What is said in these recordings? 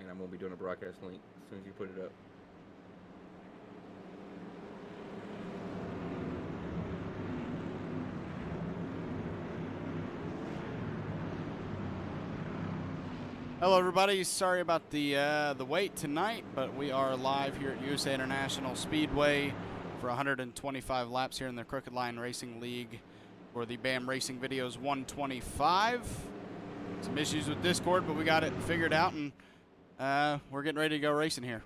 and I'm going to be doing a broadcast link as soon as you put it up. Hello, everybody. Sorry about the wait tonight, but we are live here at USA International Speedway for 125 laps here in the Crooked Line Racing League for the BAM Racing Videos 125. Some issues with Discord, but we got it figured out, and we're getting ready to go racing here.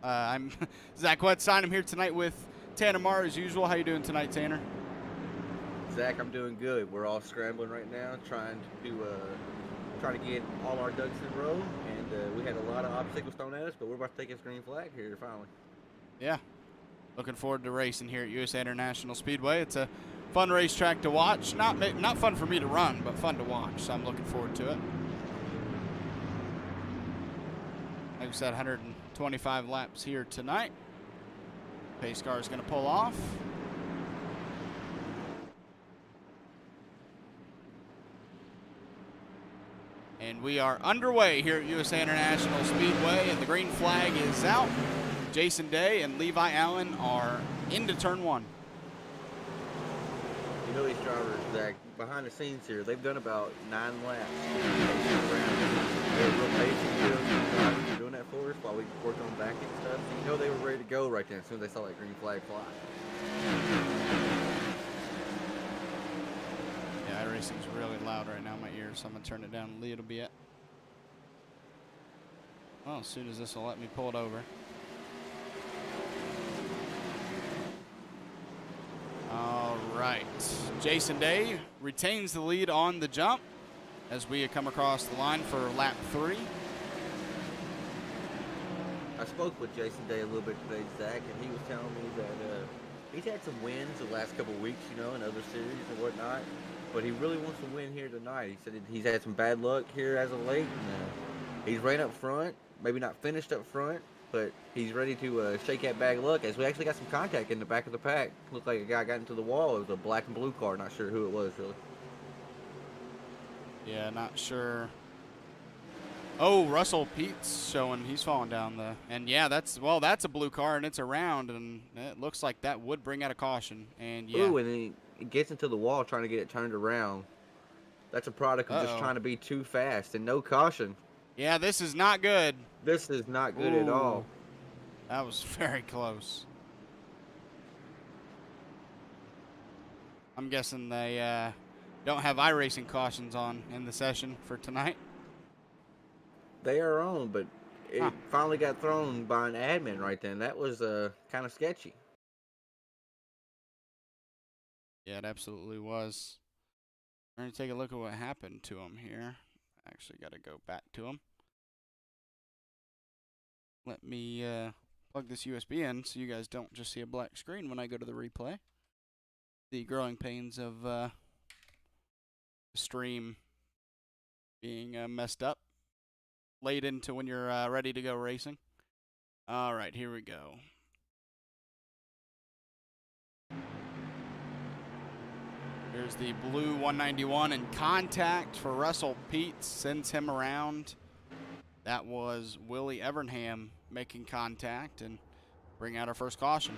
I'm Zach Wetstein. I'm here tonight with Tanner Marr as usual. How you doing tonight, Tanner? Zach, I'm doing good. We're all scrambling right now, trying to get all our ducks in a row, and we had a lot of obstacles thrown at us, but we're about to take this green flag here finally. Yeah, looking forward to racing here at USA International Speedway. It's a fun racetrack to watch. Not fun for me to run, but fun to watch, so I'm looking forward to it. Like I said, 125 laps here tonight. Pace car is going to pull off. And we are underway here at USA International Speedway, and the green flag is out. Jason Day and Levi Allen are into turn one. You know these drivers, Zach, behind the scenes here, they've done about 9 laps. They're real patient, drivers are doing that for us while we work on back and stuff. So you know they were ready to go right then as soon as they saw that green flag fly. Racing's really loud right now in my ears, so I'm gonna turn it down a little bit. Well, as soon as this will let me pull it over. All right, Jason Day retains the lead on the jump as we come across the line for lap 3. I spoke with Jason Day a little bit today, Zach, and he was telling me that he's had some wins the last couple of weeks, you know, in other series and whatnot. But he really wants to win here tonight. He said he's had some bad luck here as of late. And, he's ran up front, maybe not finished up front, but he's ready to shake that bad luck. As we actually got some contact in the back of the pack. Looked like a guy got into the wall. It was a black and blue car. Not sure who it was, really. Yeah, not sure. Oh, Russell Pete's showing he's falling down the. And yeah, that's a blue car and it's around, and it looks like that would bring out a caution. And yeah. Ooh, and it gets into the wall trying to get it turned around. That's a product of just trying to be too fast and no caution. Yeah, this is not good. This is not good at all. That was very close. I'm guessing they don't have iRacing cautions on in the session for tonight. They are on, but it finally got thrown by an admin right then. That was kind of sketchy. Yeah, it absolutely was. We're going to take a look at what happened to him here. Actually got to go back to him. Let me plug this USB in so you guys don't just see a black screen when I go to the replay. The growing pains of the stream being messed up late into when you're ready to go racing. All right, here we go. There's the blue 191 in contact for Russell Pete, sends him around. That was Willie Evernham making contact and bring out our first caution.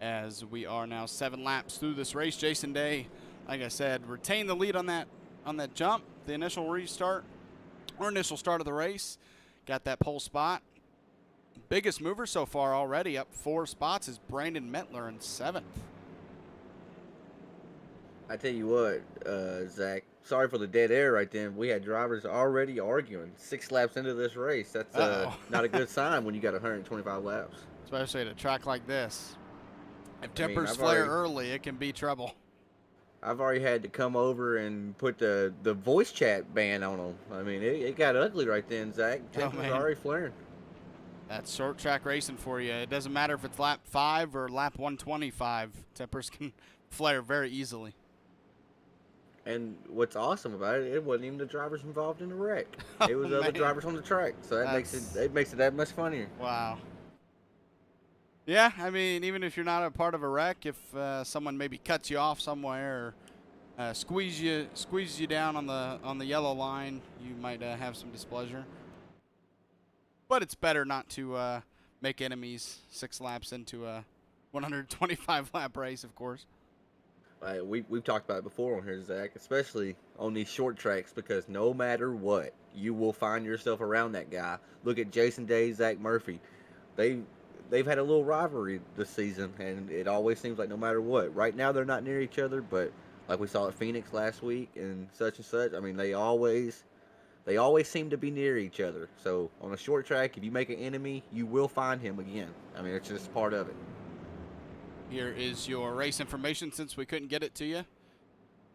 As we are now 7 laps through this race, Jason Day, like I said, retained the lead on that jump, the initial restart or initial start of the race. Got that pole spot. Biggest mover so far already, up 4 spots, is Brandon Mettler in 7th. I tell you what, Zach, sorry for the dead air right then. We had drivers already arguing 6 laps into this race. That's not a good sign when you got 125 laps. Especially at a track like this. If tempers flare early, it can be trouble. I've already had to come over and put the voice chat ban on them. I mean, it got ugly right then, Zach. Tempers are already flaring. That's short track racing for you. It doesn't matter if it's lap 5 or lap 125. Tempers can flare very easily. And what's awesome about it, it wasn't even the drivers involved in the wreck. Oh It was other man, drivers on the track, so that makes it that much funnier. wow. Yeah, I mean, even if you're not a part of a wreck, if someone maybe cuts you off somewhere or squeeze you down on the yellow line, you might have some displeasure. But it's better not to make enemies 6 laps into a 125 lap race, of course. We've talked about it before on here, Zach, especially on these short tracks, because no matter what, you will find yourself around that guy. Look at Jason Day, Zach Murphy. They've had a little rivalry this season, and it always seems like no matter what. Right now they're not near each other, but like we saw at Phoenix last week and such. I mean, they always seem to be near each other. So on a short track, if you make an enemy, you will find him again. I mean, it's just part of it. Here is your race information since we couldn't get it to you.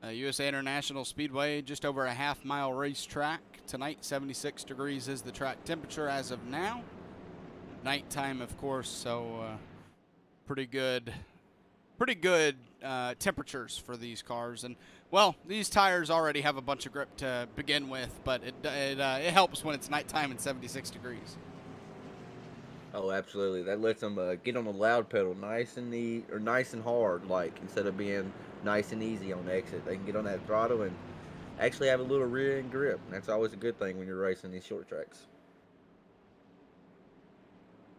USA International Speedway, just over a half-mile racetrack. Tonight, 76 degrees is the track temperature as of now. Nighttime, of course, so pretty good temperatures for these cars. And, well, these tires already have a bunch of grip to begin with, but it helps when it's nighttime and 76 degrees. Oh, absolutely. That lets them get on the loud pedal nice and hard, like instead of being nice and easy on the exit. They can get on that throttle and actually have a little rear end grip. And that's always a good thing when you're racing these short tracks.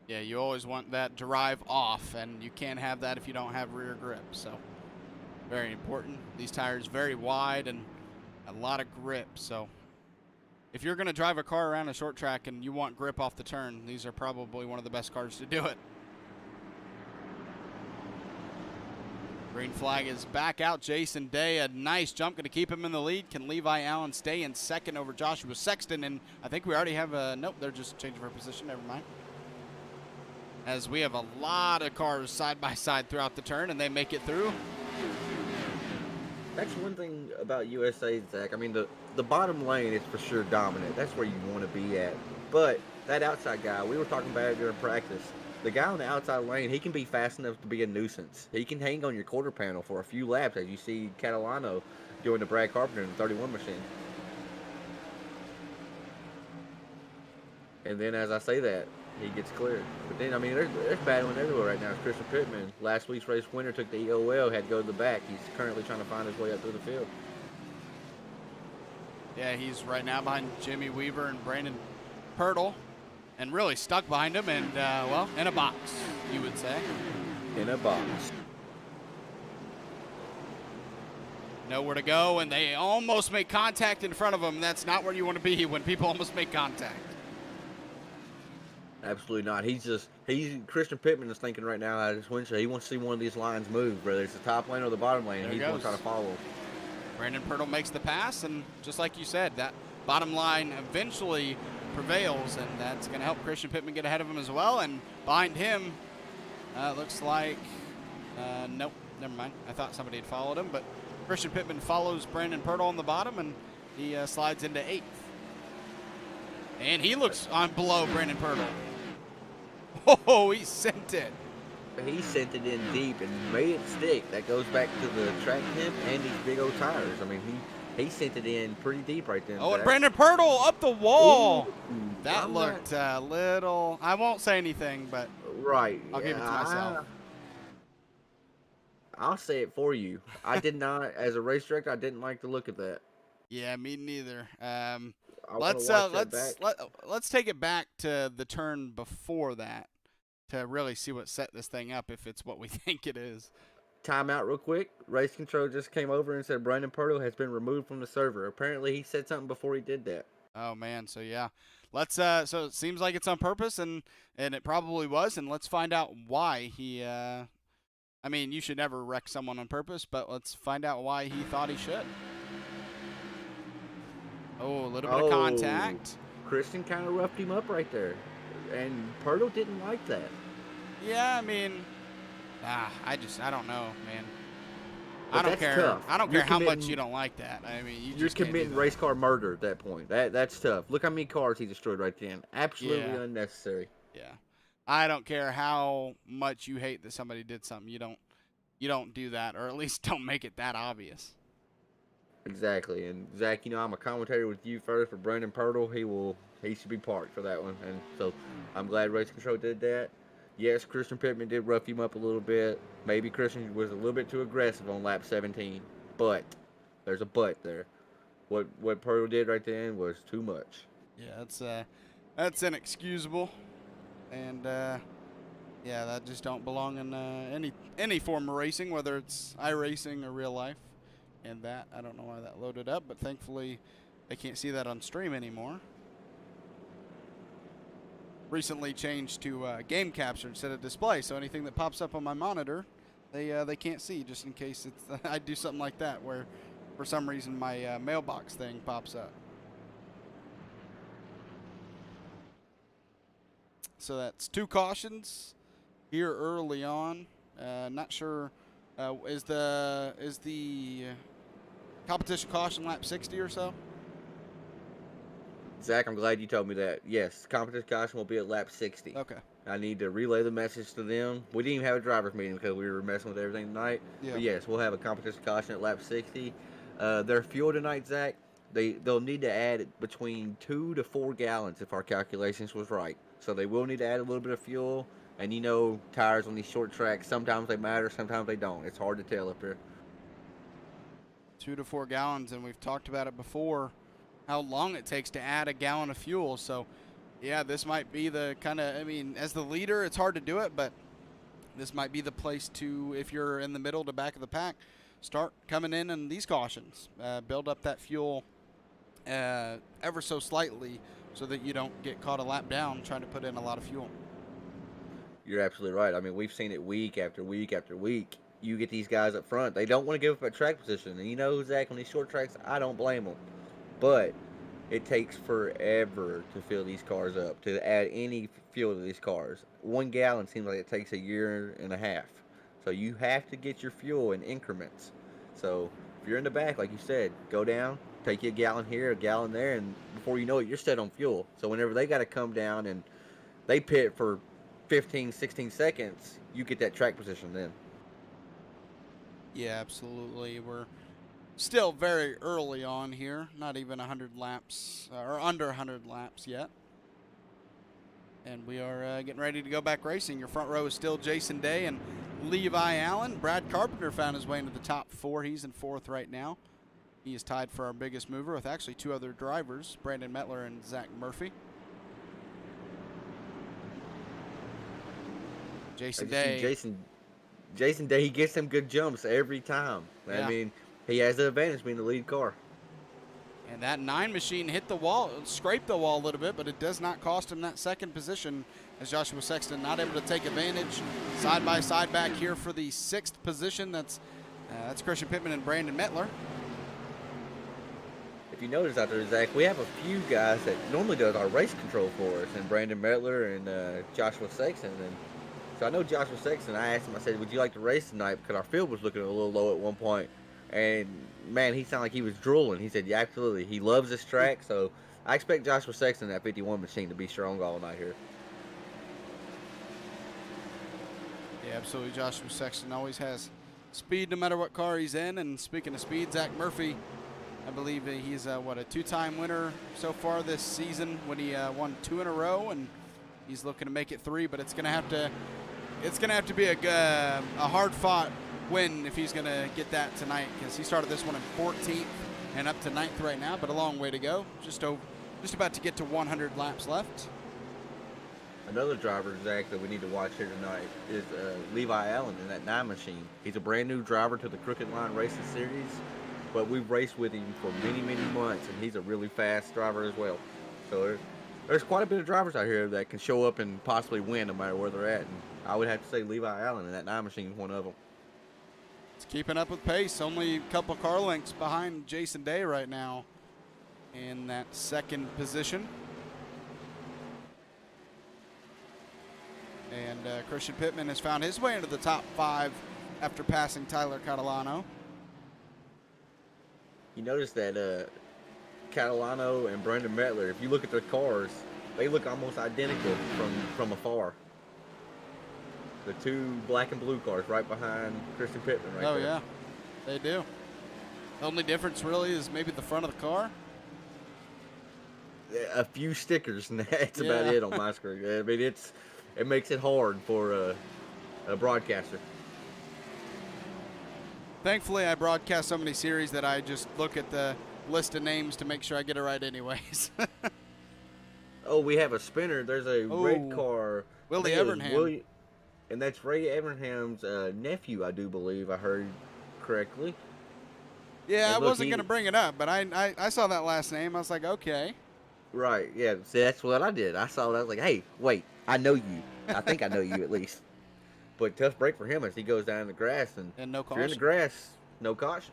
Yeah, you always want that drive off, and you can't have that if you don't have rear grip. So, very important. These tires very wide and a lot of grip. So, if you're going to drive a car around a short track and you want grip off the turn, these are probably one of the best cars to do it. Green flag is back out. Jason Day, a nice jump, going to keep him in the lead. Can Levi Allen stay in second over Joshua Sexton? And I think we already have a, nope, they're just changing for position. Never mind. As we have a lot of cars side by side throughout the turn, and they make it through. That's one thing about USA, Zach. I mean, the bottom lane is for sure dominant. That's where you want to be at. But that outside guy, we were talking about it during practice. The guy on the outside lane, he can be fast enough to be a nuisance. He can hang on your quarter panel for a few laps, as you see Catalano doing to Brad Carpenter in the 31 machine. And then, as I say that, he gets cleared. But then, I mean, there's battling everywhere right now. Christian Pittman, last week's race winner, took the EOL, had to go to the back. He's currently trying to find his way up through the field. Yeah, he's right now behind Jimmy Weaver and Brandon Pirtle, and really stuck behind him, and, well, in a box, you would say. In a box. Nowhere to go, and they almost make contact in front of him. That's not where you want to be when people almost make contact. Absolutely not. Christian Pittman is thinking right now out of his windshield. He wants to see one of these lines move, whether it's the top lane or the bottom lane. He's going to try to follow. Brandon Pirtle makes the pass, and just like you said, that bottom line eventually prevails, and that's going to help Christian Pittman get ahead of him as well. And behind him, looks like, nope, never mind. I thought somebody had followed him, but Christian Pittman follows Brandon Pirtle on the bottom, and he slides into 8th. And he looks on below Brandon Pirtle. Oh, he sent it. He sent it in deep and made it stick. That goes back to the track temp and these big old tires. I mean, he sent it in pretty deep right there. Oh, and Brandon Pirtle up the wall. Ooh, that looked a little, I won't say anything, but right. I'll give it to myself. I'll say it for you. I did not, as a race director, I didn't like the look of that. Yeah, me neither. Let's take it back to the turn before that to really see what set this thing up, if it's what we think it is. Timeout real quick. Race control just came over and said Brandon Pirtle has been removed from the server. Apparently he said something before he did that. Oh man, so yeah. Let's so it seems like it's on purpose, and it probably was, and let's find out why he I mean, you should never wreck someone on purpose, but let's find out why he thought he should. Oh, a little bit of contact. Christian kind of roughed him up right there. And Pirtle didn't like that. Yeah, I mean, I don't know, man. I don't care. Tough. I don't care how much you don't like that. I mean, you're committing race car murder at that point. That's tough. Look how many cars he destroyed right then. Absolutely unnecessary. Yeah. I don't care how much you hate that somebody did something. You don't do that, or at least don't make it that obvious. Exactly. And Zach, you know, I'm a commentator with you first for Brandon Pirtle. He should be parked for that one. And so I'm glad Race Control did that. Yes, Christian Pittman did rough him up a little bit. Maybe Christian was a little bit too aggressive on lap 17, but there's a but there. What Pirtle did right then was too much. Yeah, that's inexcusable, and yeah, that just don't belong in any form of racing, whether it's iRacing or real life. And that, I don't know why that loaded up, but thankfully they can't see that on stream anymore. Recently changed to game capture instead of display, so anything that pops up on my monitor, they can't see, just in case it's I do something like that where for some reason my mailbox thing pops up. So that's 2 cautions here early on. Not sure, is the competition caution lap 60 or so? Zach, I'm glad you told me that. Yes, competition caution will be at lap 60. Okay. I need to relay the message to them. We didn't even have a driver's meeting because we were messing with everything tonight. Yeah. But yes, we'll have a competition caution at lap 60. Their fuel tonight, Zach, they'll need to add between 2 to 4 gallons if our calculations was right. So they will need to add a little bit of fuel. And you know, tires on these short tracks, sometimes they matter, sometimes they don't. It's hard to tell up here. 2 to 4 gallons, and we've talked about it before, how long it takes to add a gallon of fuel. So, yeah, this might be the kind of, I mean, as the leader, it's hard to do it, but this might be the place to, if you're in the middle to back of the pack, start coming in these cautions. Build up that fuel ever so slightly so that you don't get caught a lap down trying to put in a lot of fuel. You're absolutely right. I mean, we've seen it week after week after week. You get these guys up front, they don't want to give up a track position. And you know, Zach, on these short tracks, I don't blame them. But it takes forever to fill these cars up, to add any fuel to these cars. 1 gallon seems like it takes a year and a half. So you have to get your fuel in increments. So if you're in the back, like you said, go down, take you a gallon here, a gallon there, and before you know it, you're set on fuel. So whenever they got to come down and they pit for 15, 16 seconds, you get that track position then. Yeah, absolutely. We're still very early on here, not even 100 laps, or under 100 laps yet. And we are getting ready to go back racing. Your front row is still Jason Day and Levi Allen. Brad Carpenter found his way into the top 4. He's in 4th right now. He is tied for our biggest mover with actually 2 other drivers, Brandon Mettler and Zach Murphy. Jason Day. Jason Day, he gets some good jumps every time. Yeah. I mean, he has the advantage being the lead car. And that 9 machine hit the wall, scraped the wall a little bit, but it does not cost him that second position as Joshua Sexton not able to take advantage. Side by side back here for the 6th position. That's Christian Pittman and Brandon Mettler. If you notice out there, Zach, we have a few guys that normally does our race control for us, and Brandon Mettler and Joshua Sexton. And so I know Joshua Sexton, I asked him, I said, would you like to race tonight? Because our field was looking a little low at one point. And, man, he sounded like he was drooling. He said, yeah, absolutely. He loves this track. So I expect Joshua Sexton, that 51 machine, to be strong all night here. Yeah, absolutely. Joshua Sexton always has speed no matter what car he's in. And speaking of speed, Zach Murphy, I believe he's, a 2-time winner so far this season when he won 2 in a row. And he's looking to make it 3, but it's going to have to be a hard-fought win if he's going to get that tonight, because he started this one in 14th and up to 9th right now, but a long way to go. Just about to get to 100 laps left. Another driver, Zach, that we need to watch here tonight is Levi Allen in that 9 machine. He's a brand new driver to the Crooked Line Racing Series, but we've raced with him for many, many months, and he's a really fast driver as well. So there's quite a bit of drivers out here that can show up and possibly win no matter where they're at. And I would have to say Levi Allen in that 9 machine is one of them. It's keeping up with pace. Only a couple car lengths behind Jason Day right now in that 2nd position. And Christian Pittman has found his way into the top 5 after passing Tyler Catalano. You notice that Catalano and Brandon Mettler, if you look at their cars, they look almost identical from afar. The 2 black and blue cars right behind Christian Pittman right there. Oh, yeah, they do. The only difference really is maybe the front of the car. A few stickers, and that's about Yeah. it on my screen. I mean, it makes it hard for a broadcaster. Thankfully, I broadcast so many series that I just look at the list of names to make sure I get it right anyways. Oh, we have a spinner. There's a red car. Willie I think it was Evernham. and that's Ray Evernham's nephew, I do believe. I heard correctly. Yeah, And I look, wasn't going to bring it up, but I saw that last name. I was like, okay. Right, yeah. See, that's what I did. I saw that. I was like, hey, wait, I know you. I think I know you at least. But tough break for him as he goes down in the grass. And no if you're in the caution. grass, no caution.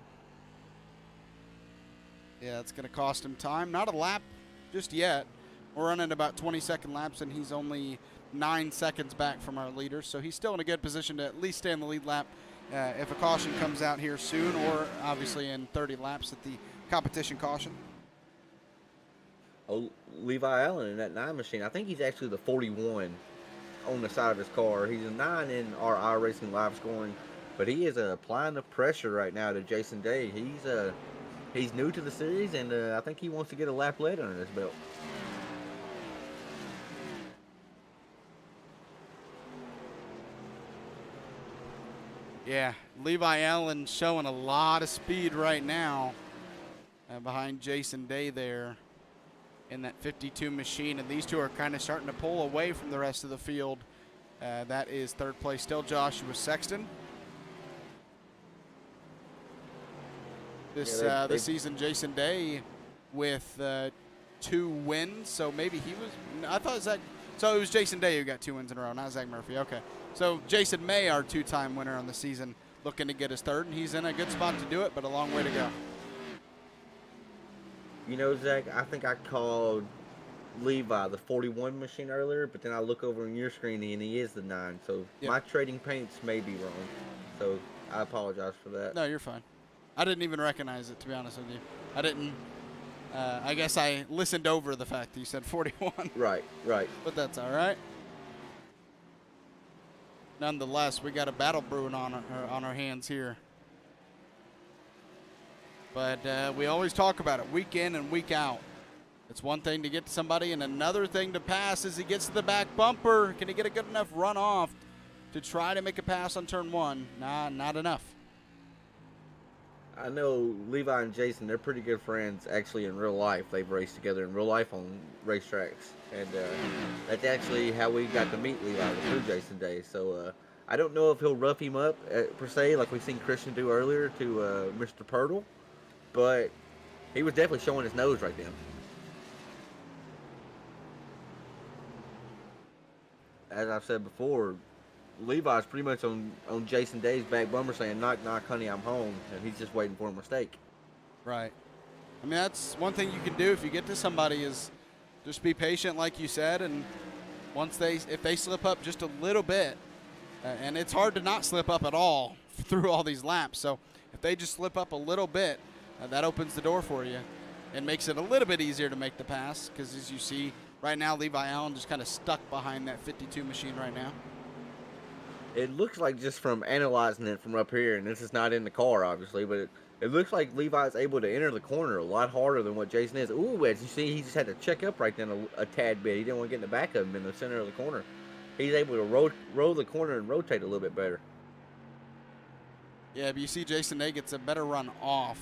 Yeah, it's going to cost him time. Not a lap just yet. We're running about 20-second laps, and he's only 9 seconds back from our leader. So he's still in a good position to at least stay in the lead lap if a caution comes out here soon, or obviously in 30 laps at the competition caution. Oh, Levi Allen in that 9 machine. I think he's actually the 41 on the side of his car. He's a 9 in our iRacing live scoring, but he is applying the pressure right now to Jason Day. He's new to the series, and I think he wants to get a lap lead under his belt. Yeah, Levi Allen showing a lot of speed right now behind Jason Day there in that 52 machine, and these two are kind of starting to pull away from the rest of the field. That is third place still Joshua Sexton. This season, Jason Day with 2 wins, so maybe he was. I thought Zach. So it was Jason Day who got 2 wins in a row, not Zach Murphy. Okay, so Jason May, our 2-time winner on the season, looking to get his 3rd, and he's in a good spot to do it, but a long way to go. You know, Zach, I think I called Levi the 41 machine earlier, but then I look over on your screen and he is the 9. So Yep. My trading paints may be wrong. So I apologize for that. No, you're fine. I didn't even recognize it, to be honest with you. I didn't. I guess I listened over the fact that you said 41. Right. But that's all right. Nonetheless, we got a battle brewing on our hands here. But we always talk about it week in and week out. It's one thing to get to somebody and another thing to pass as he gets to the back bumper. Can he get a good enough run off to try to make a pass on turn 1? Nah, not enough. I know Levi and Jason, they're pretty good friends actually in real life. They've raced together in real life on racetracks. And that's actually how we got to meet Levi through Jason Day. So I don't know if he'll rough him up per se like we've seen Christian do earlier to Mr. Pirtle. But he was definitely showing his nose right then. As I've said before, Levi's pretty much on Jason Day's back bumper saying, knock, knock, honey, I'm home. And he's just waiting for a mistake. Right. I mean, that's one thing you can do if you get to somebody is just be patient, like you said. And if they slip up just a little bit, and it's hard to not slip up at all through all these laps. So if they just slip up a little bit, that opens the door for you and makes it a little bit easier to make the pass. Because as you see right now, Levi Allen just kind of stuck behind that 52 machine right now. It looks like, just from analyzing it from up here, and this is not in the car obviously, but it looks like Levi's able to enter the corner a lot harder than what Jason is. Ooh, as you see, he just had to check up right then a tad bit. He didn't want to get in the back of him in the center of the corner. He's able to roll the corner and rotate a little bit better. Yeah, but you see Jason Day gets a better run off.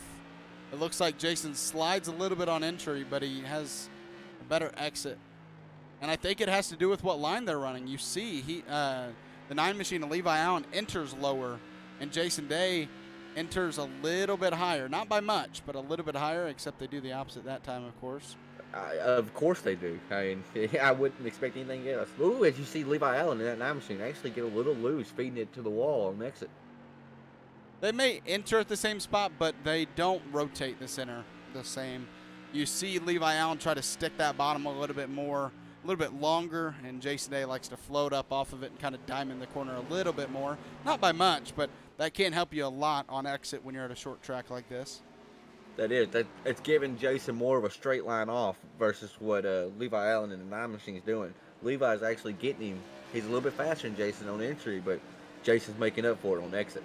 It looks like Jason slides a little bit on entry, but he has a better exit. And I think it has to do with what line they're running. You see, the 9 machine of Levi Allen enters lower, and Jason Day enters a little bit higher. Not by much, but a little bit higher, except they do the opposite that time, of course. Of course they do. I mean, I wouldn't expect anything else. Ooh, as you see Levi Allen in that 9 machine actually get a little loose, feeding it to the wall on exit. They may enter at the same spot, but they don't rotate the center the same. You see Levi Allen try to stick that bottom a little bit more, a little bit longer, and Jason Day likes to float up off of it and kind of diamond the corner a little bit more. Not by much, but that can help you a lot on exit when you're at a short track like this. That is. It's giving Jason more of a straight line off versus what Levi Allen in the 9 machine is doing. Levi's actually getting him. He's a little bit faster than Jason on entry, but Jason's making up for it on exit.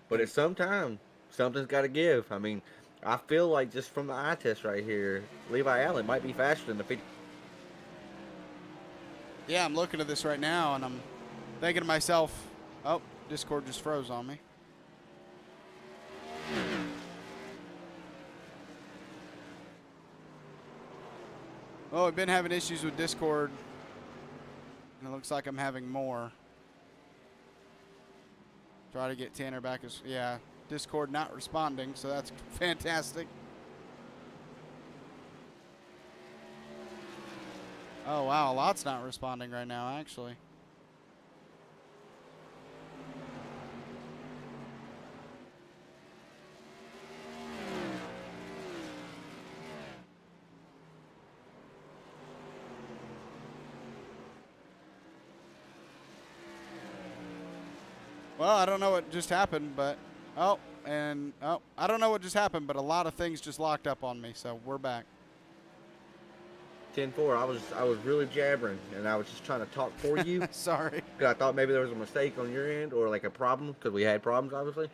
But at some time, something's got to give. I mean, I feel like just from the eye test right here, Levi Allen might be faster than the 50. Yeah, I'm looking at this right now, and I'm thinking to myself, oh, Discord just froze on me. Oh, I've been having issues with Discord, and it looks like I'm having more. Try to get Tanner back. Yeah, Discord not responding, so that's fantastic. Oh, wow, a lot's not responding right now, actually. Well, I don't know what just happened, but I don't know what just happened, but a lot of things just locked up on me, so we're back. 10-4. I was really jabbering, and I was just trying to talk for you. Sorry. Because I thought maybe there was a mistake on your end or like a problem, because we had problems, obviously.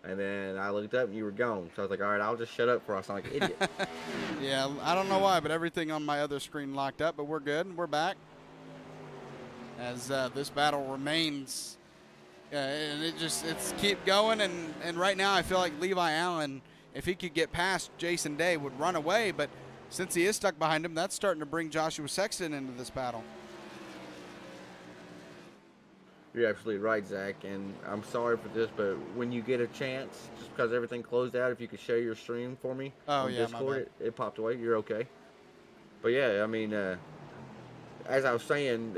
And then I looked up and you were gone. So I was like, all right, I'll just shut up before I sound like an idiot. Yeah, I don't know why, but everything on my other screen locked up, but we're good. We're back. As this battle remains, and it's keep going. And right now I feel like Levi Allen, if he could get past Jason Day, would run away. But since he is stuck behind him, that's starting to bring Joshua Sexton into this battle. You're absolutely right, Zach, and I'm sorry for this, but when you get a chance, just because everything closed out, if you could share your stream for me on Discord, it popped away. You're okay. But yeah, I mean, as I was saying,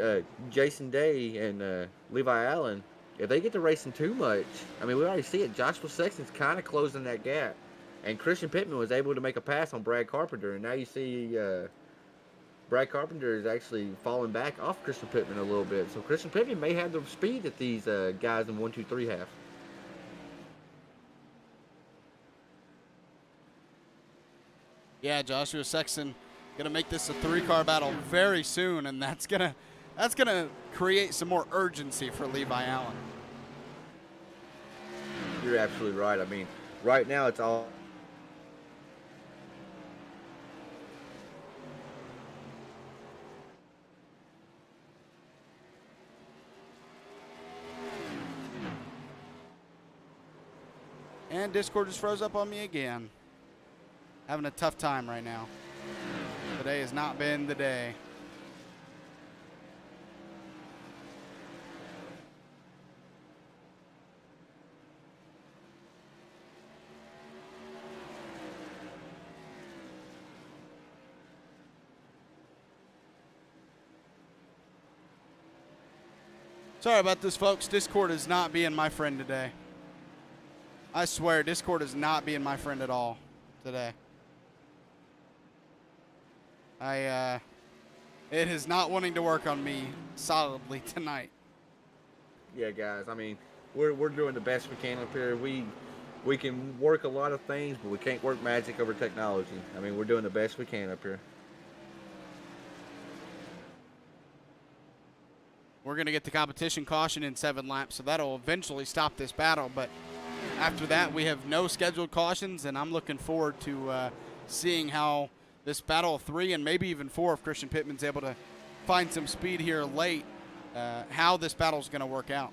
Jason Day and Levi Allen, if they get to racing too much, I mean, we already see it. Joshua Sexton's kind of closing that gap, and Christian Pittman was able to make a pass on Brad Carpenter, and now you see Brad Carpenter is actually falling back off Christian Pittman a little bit. So Christian Pittman may have the speed that these guys in 1, 2, 3 have. Yeah, Joshua Sexton gonna make this a 3-car battle very soon, and that's gonna create some more urgency for Levi Allen. You're absolutely right. I mean, right now it's all. And Discord just froze up on me again. Having a tough time right now. Today has not been the day. Sorry about this, folks. Discord is not being my friend today. I swear, Discord is not being my friend at all today. It is not wanting to work on me solidly tonight. Yeah, guys. I mean, we're doing the best we can up here. We can work a lot of things, but we can't work magic over technology. I mean, we're doing the best we can up here. We're going to get the competition caution in 7 laps, so that'll eventually stop this battle. But after that, we have no scheduled cautions, and I'm looking forward to seeing how this battle of 3 and maybe even 4, if Christian Pittman's able to find some speed here late, how this battle's going to work out.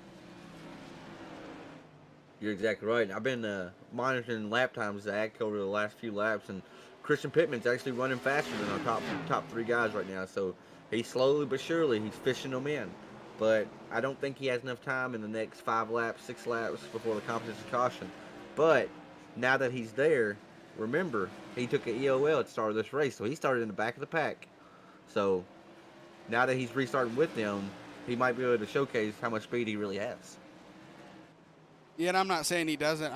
You're exactly right. I've been monitoring lap times, Zach, over the last few laps, and Christian Pittman's actually running faster than our top 3 guys right now. So he's slowly but surely he's fishing them in. But I don't think he has enough time in the next 5 laps, 6 laps before the competition caution. But now that he's there, remember, he took an EOL at the start of this race, so he started in the back of the pack. So now that he's restarting with them, he might be able to showcase how much speed he really has. Yeah, and I'm not saying he doesn't.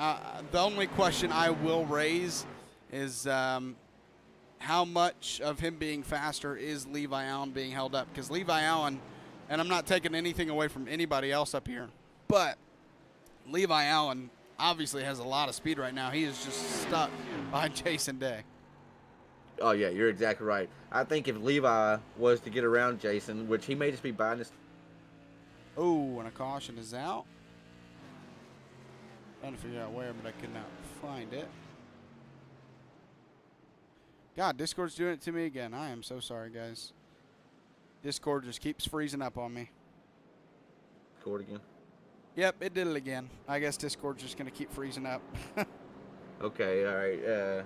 The only question I will raise is how much of him being faster is Levi Allen being held up? Because Levi Allen, and I'm not taking anything away from anybody else up here, but Levi Allen obviously has a lot of speed right now. He is just stuck behind Jason Day. Oh, yeah, you're exactly right. I think if Levi was to get around Jason, which he may just be buying this. Oh, and a caution is out. Trying to figure out where, but I could not find it. God, Discord's doing it to me again. I am so sorry, guys. Discord just keeps freezing up on me. Discord again. Yep, it did it again. I guess Discord's just going to keep freezing up. Okay, all right.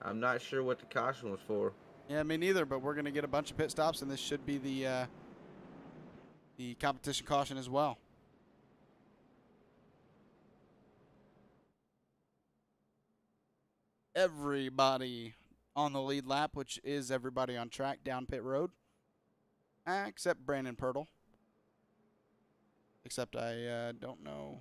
I'm not sure what the caution was for. Yeah, me neither, but we're going to get a bunch of pit stops, and this should be the competition caution as well. Everybody on the lead lap, which is everybody on track down pit road, except Brandon Pirtle. Except I don't know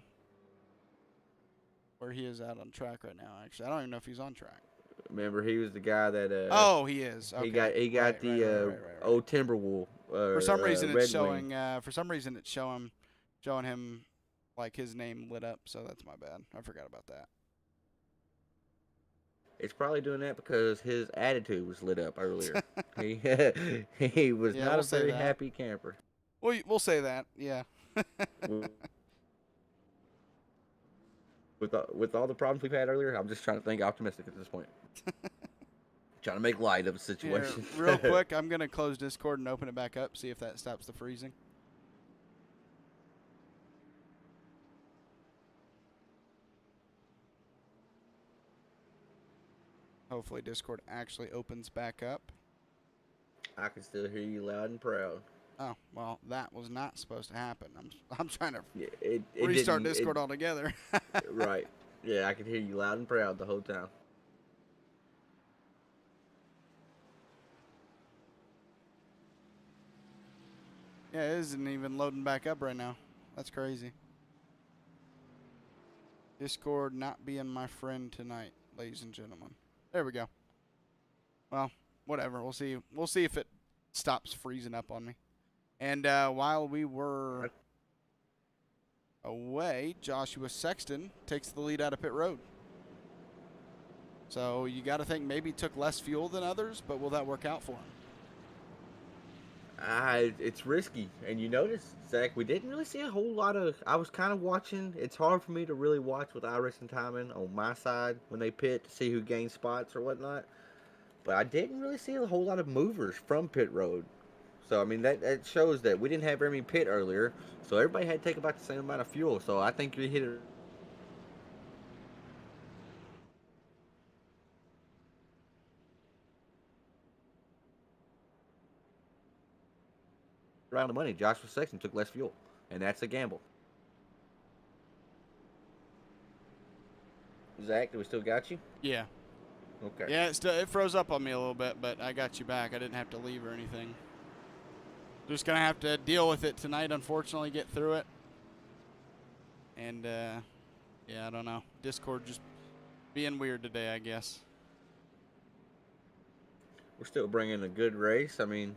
where he is at on track right now. Actually, I don't even know if he's on track. Remember, he was the guy that. Oh, he is. Okay. He got right, the old Timberwolf. For some reason, it's showing. Wing. For some reason, it's showing him like his name lit up. So that's my bad. I forgot about that. It's probably doing that because his attitude was lit up earlier. he was not a very happy camper. We'll say that. Yeah. With all the problems we've had earlier, I'm just trying to think optimistic at this point. Trying to make light of the situation. Here, real quick, I'm going to close Discord and open it back up, see if that stops the freezing. Hopefully Discord actually opens back up. I can still hear you loud and proud. Oh, well, that was not supposed to happen. I'm trying to it restart Discord altogether. Right. Yeah, I can hear you loud and proud the whole time. Yeah, it isn't even loading back up right now. That's crazy. Discord not being my friend tonight, ladies and gentlemen. There we go. Well, whatever. We'll see. We'll see if it stops freezing up on me. And while we were away, Joshua Sexton takes the lead out of pit road. So you got to think maybe he took less fuel than others, but will that work out for him? It's risky. And you notice, Zach, we didn't really see a whole lot of... I was kind of watching. It's hard for me to really watch with iRacing timing on my side when they pit to see who gains spots or whatnot. But I didn't really see a whole lot of movers from pit road. So, I mean, that shows that we didn't have very many pit earlier. So everybody had to take about the same amount of fuel. So I think we hit it around the money. Joshua Sexton took less fuel, and that's a gamble. Zach, do we still got you? Yeah. Okay. Yeah, it froze up on me a little bit, but I got you back. I didn't have to leave or anything. Just going to have to deal with it tonight, unfortunately, get through it. And, yeah, I don't know. Discord just being weird today, I guess. We're still bringing a good race. I mean,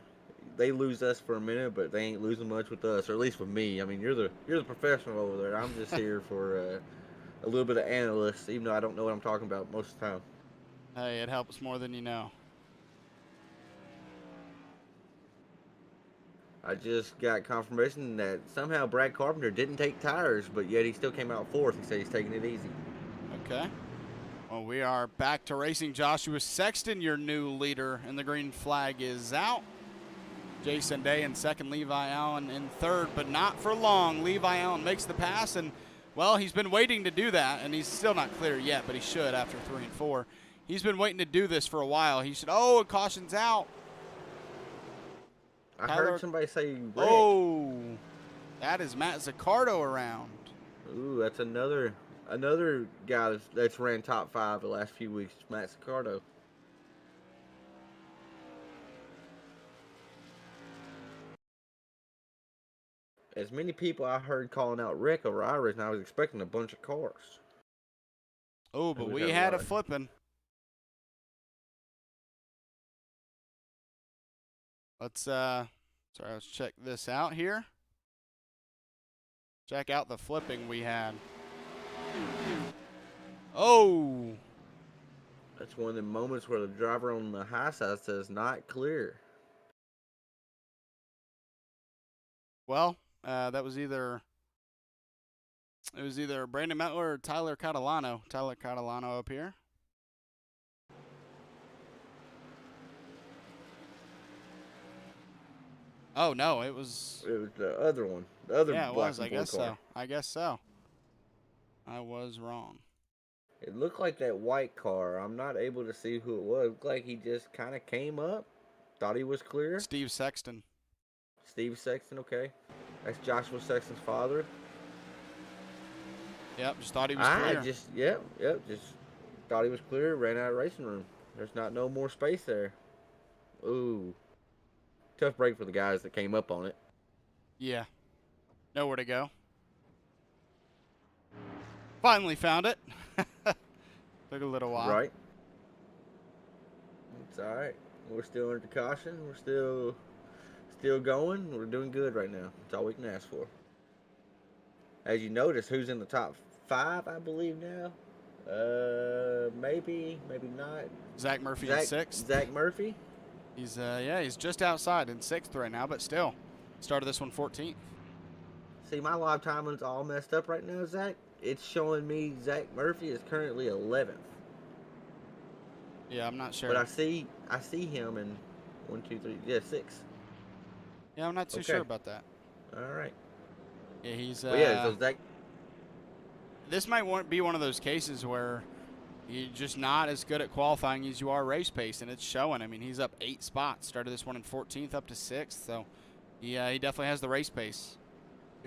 they lose us for a minute, but they ain't losing much with us, or at least with me. I mean, you're the professional over there. I'm just here for a little bit of analyst, even though I don't know what I'm talking about most of the time. Hey, it helps more than you know. I just got confirmation that somehow Brad Carpenter didn't take tires, but yet he still came out fourth. He said he's taking it easy. Okay. Well, we are back to racing. Joshua Sexton, your new leader, and the green flag is out. Jason Day in second, Levi Allen in third, but not for long. Levi Allen makes the pass, and, well, he's been waiting to do that, and he's still not clear yet, but he should after 3 and 4. He's been waiting to do this for a while. He should, oh, caution's out. I heard somebody say Rick. Oh, that is Matt Zaccardo around. Ooh, that's another guy that's ran top 5 the last few weeks, Matt Zaccardo. As many people I heard calling out Rick over Iris, and I was expecting a bunch of cars. Oh, but we had a flipping. Let's check this out here. Check out the flipping we had. Oh. That's one of the moments where the driver on the high side says not clear. Well, that was either It was either Brandon Mettler or Tyler Catalano. Tyler Catalano up here. Oh, no, it was... It was the other one. The other Yeah, it black was. and I blue guess car. so. I guess so. I was wrong. It looked like that white car. I'm not able to see who it was. It looked like he just kind of came up, thought he was clear. Steve Sexton. Steve Sexton, okay. That's Joshua Sexton's father. Yep, just thought he was clear. Just thought he was clear, ran out of racing room. There's not no more space there. Ooh. Tough break for the guys that came up on it. Yeah. Nowhere to go. Finally found it. Took a little while. Right. It's all right. We're still under caution. We're still going. We're doing good right now. That's all we can ask for. As you notice, who's in the top 5, I believe now? Maybe not. Zach Murphy in 6th. Zach Murphy. He's he's just outside in 6th right now, but still started this one 14th. See, my live timing's all messed up right now, Zach. It's showing me Zach Murphy is currently 11th. Yeah, I'm not sure. But I see him in 1, 2, 3, 6. Yeah, I'm not too sure about that. All right. Yeah, he's. So Zach. This might be one of those cases where you're just not as good at qualifying as you are race pace, and it's showing. I mean, he's up 8 spots. Started this one in 14th, up to 6th. So, yeah, he definitely has the race pace.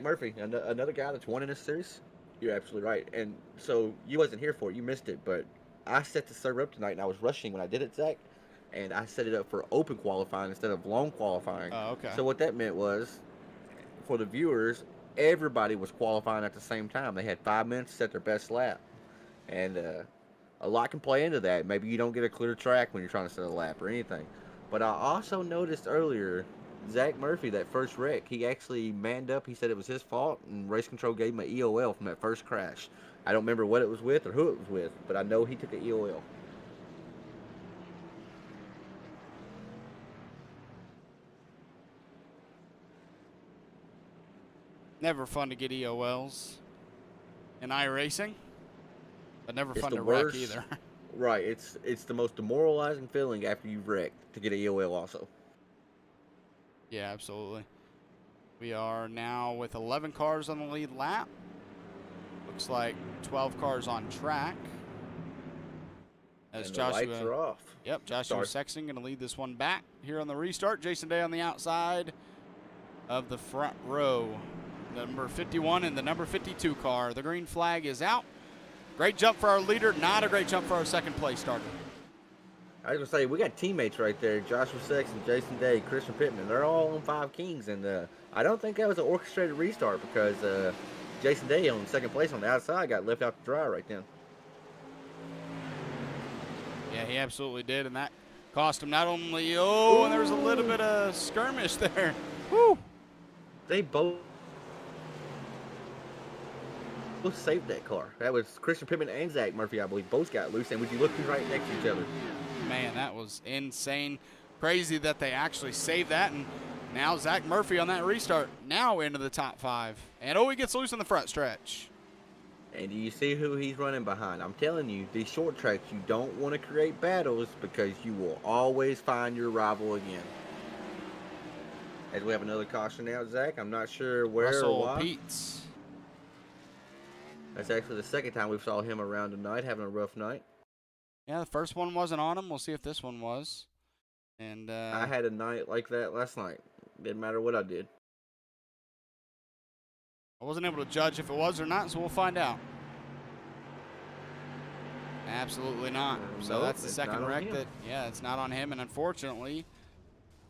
Murphy, another guy that's won in this series. You're absolutely right. And so you wasn't here for it. You missed it. But I set the server up tonight, and I was rushing when I did it, Zach. And I set it up for open qualifying instead of long qualifying. Oh, okay. So what that meant was, for the viewers, everybody was qualifying at the same time. They had 5 minutes to set their best lap. And a lot can play into that. Maybe you don't get a clear track when you're trying to set a lap or anything. But I also noticed earlier, Zach Murphy, that first wreck, he actually manned up. He said it was his fault, and race control gave him an EOL from that first crash. I don't remember what it was with or who it was with, but I know he took an EOL. Never fun to get EOLs in iRacing, but never It's fun the to worst. wreck either. Right, it's the most demoralizing feeling after you've wrecked to get an EOL also. Yeah, absolutely. We are now with 11 cars on the lead lap. Looks like 12 cars on track. As And Joshua, the lights are off. Yep, Joshua Sexton going to lead this one back here on the restart. Jason Day on the outside of the front row. Number 51 and the number 52 car. The green flag is out. Great jump for our leader. Not a great jump for our second place starter. I was going to say, we got teammates right there. Joshua Sexton, Jason Day, Christian Pittman. They're all on 5 Kings. And I don't think that was an orchestrated restart because Jason Day on second place on the outside got left out to dry right then. Yeah, he absolutely did. And that cost him not only, and there was a little bit of skirmish there. Woo! They both saved that car. That was Christian Pittman and Zach Murphy, I believe. Both got loose. And would you look right next to each other? Man, that was insane. Crazy that they actually saved that. And now Zach Murphy on that restart, now into the top 5. And he gets loose in the front stretch. And do you see who he's running behind? I'm telling you, these short tracks, you don't want to create battles because you will always find your rival again. As we have another caution now, Zach. I'm not sure where Russell or why. Peets. That's actually the second time we saw him around tonight, having a rough night. Yeah, the first one wasn't on him. We'll see if this one was. And I had a night like that last night. Didn't matter what I did. I wasn't able to judge if it was or not, so we'll find out. Absolutely not. So Nope, that's the it's second not on wreck him. that, it's not on him. And unfortunately,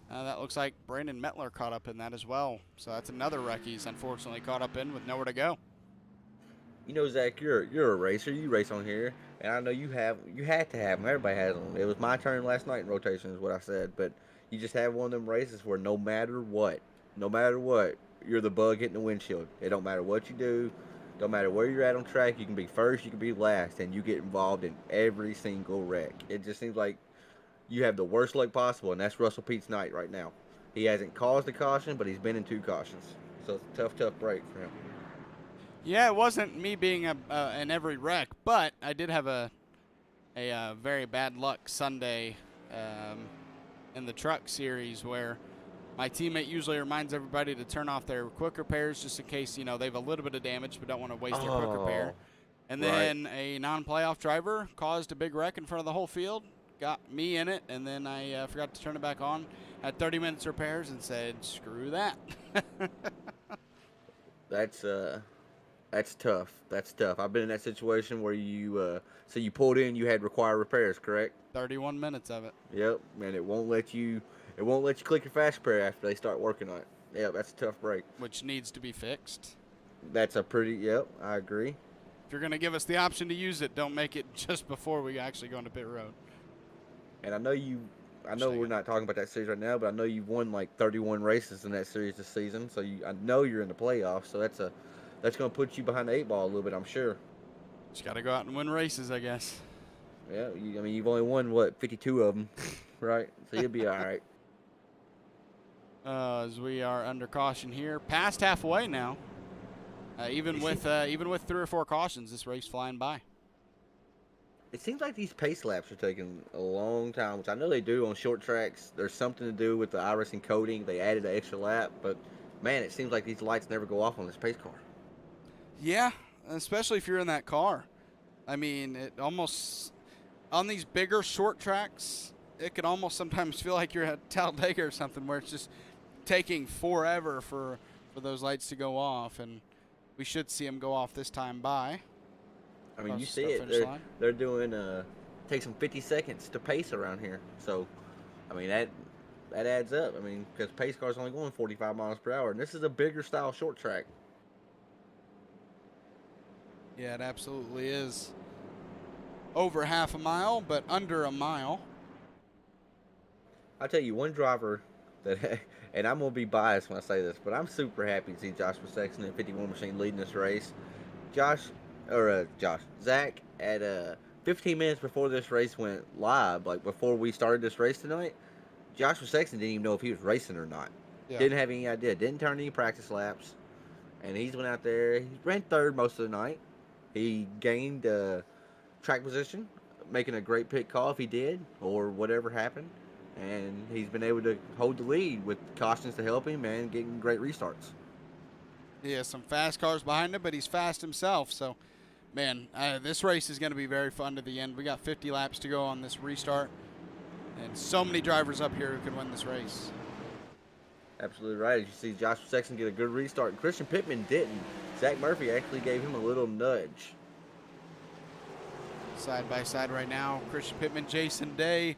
that looks like Brandon Mettler caught up in that as well. So that's another wreck he's unfortunately caught up in with nowhere to go. You know, Zach, you're a racer. You race on here, and I know you had to have them. Everybody has them. It was my turn last night in rotation, is what I said. But you just have one of them races where no matter what, you're the bug hitting the windshield. It don't matter what you do, don't matter where you're at on track. You can be first, you can be last, and you get involved in every single wreck. It just seems like you have the worst luck possible, and that's Russell Pete's night right now. He hasn't caused a caution, but he's been in 2 cautions. So it's a tough break for him. Yeah, it wasn't me being in every wreck, but I did have a very bad luck Sunday in the truck series where my teammate usually reminds everybody to turn off their quick repairs just in case, they have a little bit of damage but don't want to waste their quick repair. And then a non-playoff driver caused a big wreck in front of the whole field, got me in it, and then I forgot to turn it back on. Had 30 minutes repairs and said, screw that. That's tough. That's tough. I've been in that situation where you so you pulled in, you had required repairs, correct? 31 minutes of it. Yep, and it won't let you click your fast repair after they start working on it. Yeah, that's a tough break. Which needs to be fixed. That's a pretty, yep, I agree. If you're going to give us the option to use it, don't make it just before we actually go into pit road. And I know we're not talking about that series right now, but I know you've won like 31 races in that series this season, so I know you're in the playoffs, so that's going to put you behind the 8 ball a little bit, I'm sure. Just got to go out and win races, I guess. Yeah, you've only won, 52 of them, right? So you'll be all right. As we are under caution here, past halfway now. Even with 3 or 4 cautions, this race flying by. It seems like these pace laps are taking a long time, which I know they do on short tracks. There's something to do with the iRacing coding. They added an extra lap, but man, it seems like these lights never go off on this pace car. Yeah, especially if you're in that car. I mean, it almost, on these bigger short tracks, it can almost sometimes feel like you're at Talladega or something where it's just taking forever for those lights to go off, and we should see them go off this time by. I mean, you see it. They're doing takes them 50 seconds to pace around here. So, I mean, that adds up. I mean, because pace cars only going 45 miles per hour, and this is a bigger style short track. Yeah, it absolutely is. Over half a mile, but under a mile. I'll tell you, one driver that, and I'm going to be biased when I say this, but I'm super happy to see Joshua Sexton and 51 Machine leading this race. Zach, at 15 minutes before this race went live, like before we started this race tonight, Joshua Sexton didn't even know if he was racing or not. Yeah. Didn't have any idea. Didn't turn any practice laps. And he's went out there. He ran third most of the night. He gained track position, making a great pit call if he did, or whatever happened. And he's been able to hold the lead with cautions to help him and getting great restarts. Yeah, some fast cars behind him, but he's fast himself. So, man, this race is going to be very fun to the end. We got 50 laps to go on this restart, and so many drivers up here who can win this race. Absolutely right. As you see Joshua Sexton get a good restart, and Christian Pittman didn't. Zach Murphy actually gave him a little nudge. Side by side right now, Christian Pittman, Jason Day.